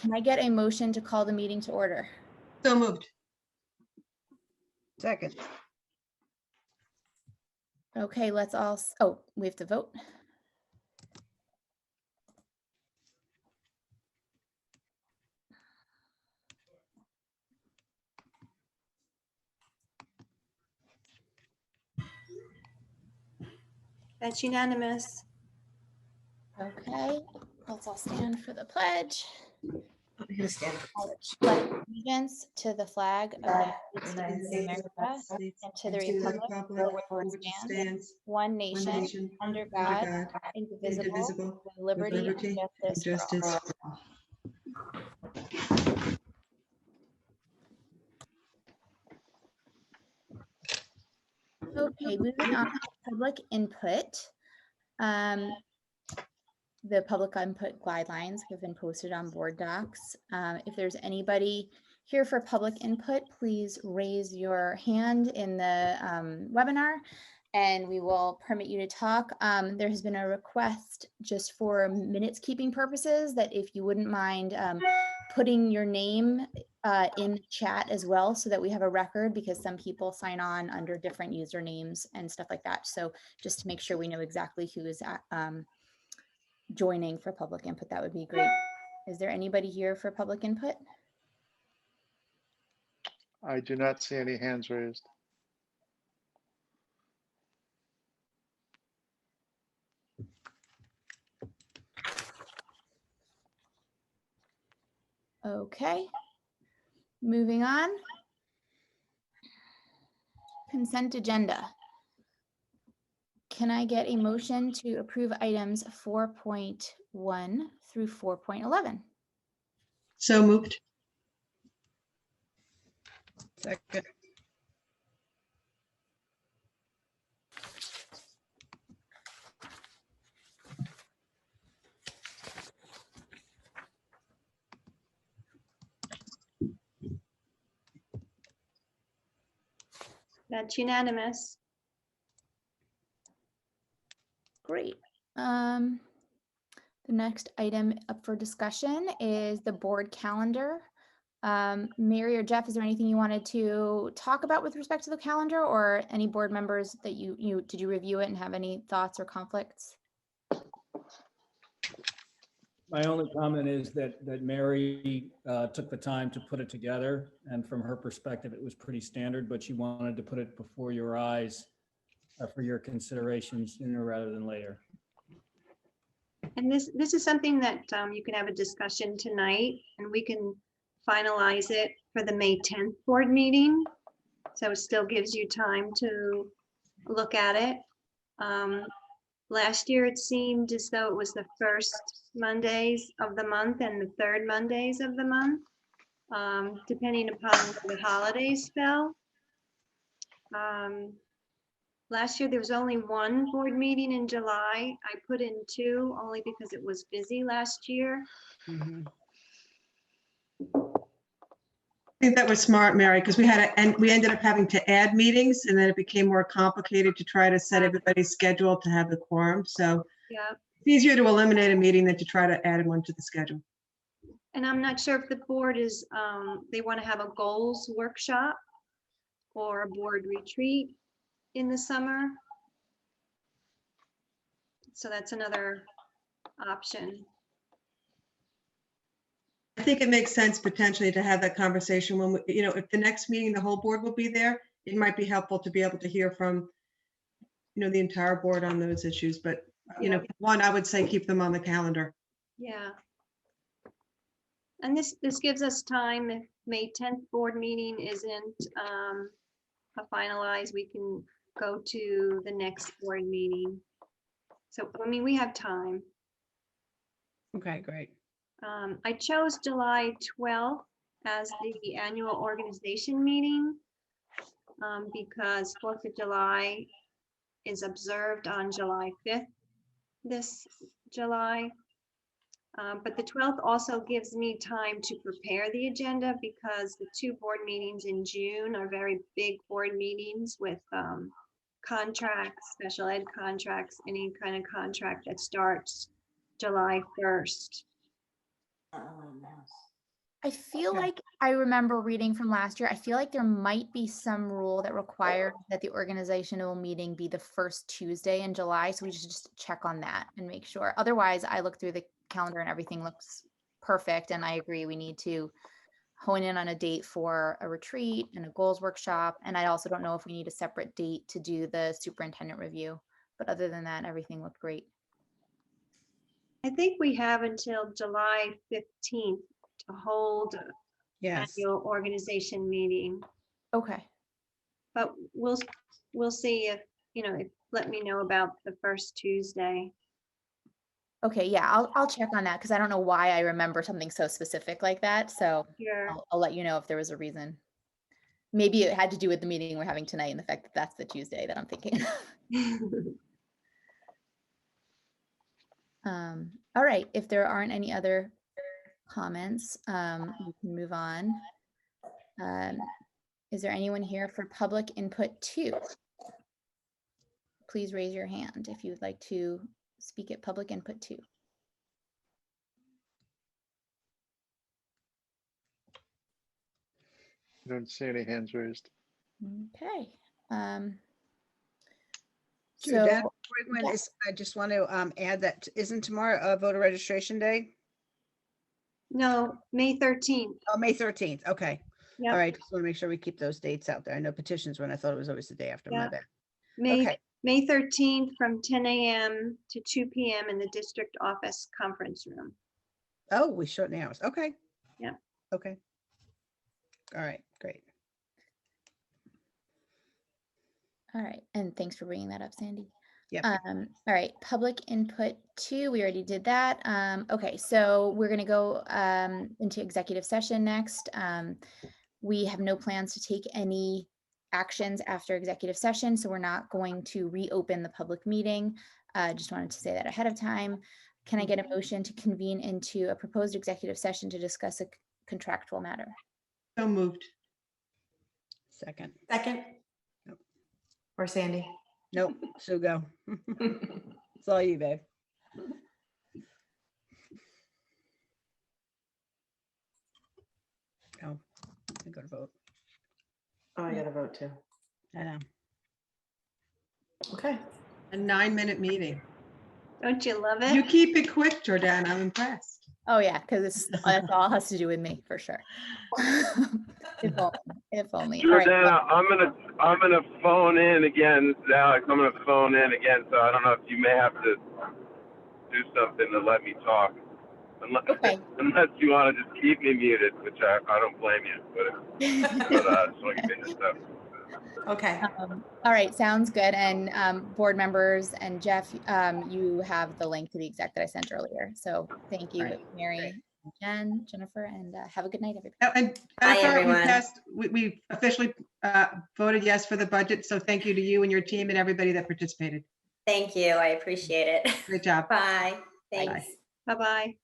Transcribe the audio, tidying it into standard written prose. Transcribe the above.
Can I get a motion to call the meeting to order? So moved. Second. Okay, let's all, oh, we have to vote. That's unanimous. Okay, let's all stand for the pledge. I'm gonna stand. I pledge allegiance to the flag of the United States of America and to the republic for which it stands, one nation, under God, indivisible, with liberty and justice for all. Okay, moving on to public input. The public input guidelines have been posted on board docs. If there's anybody here for public input, please raise your hand in the webinar and we will permit you to talk. There has been a request just for minutes keeping purposes that if you wouldn't mind putting your name in chat as well so that we have a record, because some people sign on under different usernames and stuff like that. So just to make sure we know exactly who is joining for public input, that would be great. Is there anybody here for public input? I do not see any hands raised. Okay, moving on. Consent agenda. Can I get a motion to approve items 4.1 through 4.11? So moved. Second. That's unanimous. Great. The next item up for discussion is the board calendar. Mary or Jeff, is there anything you wanted to talk about with respect to the calendar, or any board members that did you review it and have any thoughts or conflicts? My only comment is that Mary took the time to put it together, and from her perspective, it was pretty standard, but she wanted to put it before your eyes for your consideration sooner rather than later. And this is something that you can have a discussion tonight, and we can finalize it for the May 10th board meeting. So it still gives you time to look at it. Last year, it seemed as though it was the first Mondays of the month and the third Mondays of the month, depending upon where the holidays fell. Last year, there was only one board meeting in July. I put in 2 only because it was busy last year. I think that was smart, Mary, because we ended up having to add meetings, and then it became more complicated to try to set everybody's schedule to have the quorum. So Yeah. it's easier to eliminate a meeting than to try to add one to the schedule. And I'm not sure if the board is, they want to have a goals workshop or a board retreat in the summer. So that's another option. I think it makes sense potentially to have that conversation when, if the next meeting, the whole board will be there, it might be helpful to be able to hear from, the entire board on those issues. But, one, I would say keep them on the calendar. Yeah. And this gives us time, if May 10th board meeting isn't finalized, we can go to the next board meeting. So, I mean, we have time. Okay, great. I chose July 12th as the annual organization meeting because 4th of July is observed on July 5th this July. But the 12th also gives me time to prepare the agenda because the 2 board meetings in June are very big board meetings with contracts, special ed contracts, any kind of contract that starts July 1st. I feel Okay. like I remember reading from last year, I feel like there might be some rule that requires that the organizational meeting be the first Tuesday in July. So we should just check on that and make sure. Otherwise, I look through the calendar and everything looks perfect. And I agree, we need to hone in on a date for a retreat and a goals workshop. And I also don't know if we need a separate date to do the superintendent review. But other than that, everything looked great. I think we have until July 15th to hold an Yes. annual organization meeting. Okay. But we'll see if, let me know about the first Tuesday. Okay, yeah, I'll check on that because I don't know why I remember something so specific like that. So Sure. I'll let you know if there was a reason. Maybe it had to do with the meeting we're having tonight and the fact that that's the Tuesday that I'm thinking. All right, if there aren't any other comments, we can move on. Is there anyone here for public input 2? Please raise your hand if you would like to speak at public input 2. I don't see any hands raised. Okay. That So quick one is, I just want to add that isn't tomorrow a voter registration day? No, May 13th. Oh, May 13th. Okay. Yep. All right. Just want to make sure we keep those dates out there. I know petitions when I thought it was always the day after. My Yeah. bad. May Okay. May 13th from 10 a.m. to 2 p.m. in the district office conference room. Oh, we shorten the hours. Okay. Yeah. Okay. All right. Great. all right, and thanks for bringing that up, Sandy. Yep. All right, public input 2, we already did that. Okay, so we're gonna go into executive session next. We have no plans to take any actions after executive session, so we're not going to reopen the public meeting. Just wanted to say that ahead of time. Can I get a motion to convene into a proposed executive session to discuss a contractual matter? So moved. Second. Second? Nope. Or Sandy? Nope. So go. It's all you, babe. Oh, I gotta vote. Oh, I gotta vote too. I know. Okay. A 9-minute meeting. Don't you love You it? keep it quick, Jordan. I'm impressed. Oh yeah, because that's all has to do with me for sure. If only, if only. All right. Jordana, I'm gonna phone in again. This is Alex. I'm gonna phone in again, so I don't know if you may have to do something to let me talk. Okay. Unless you want to just keep me muted, which I don't blame you, but just want to get this stuff. Okay. All right, sounds good. And board members and Jeff, you have the link to the exec that I sent earlier. So thank you, Right. Mary, Jen, Jennifer, and have a good night, everybody. Oh, and Hi, Jennifer, we everyone. passed, we officially voted yes for the budget. So thank you to you and your team and everybody that participated. Thank you. I appreciate it. Great job. Bye. Bye. Thanks. Bye-bye.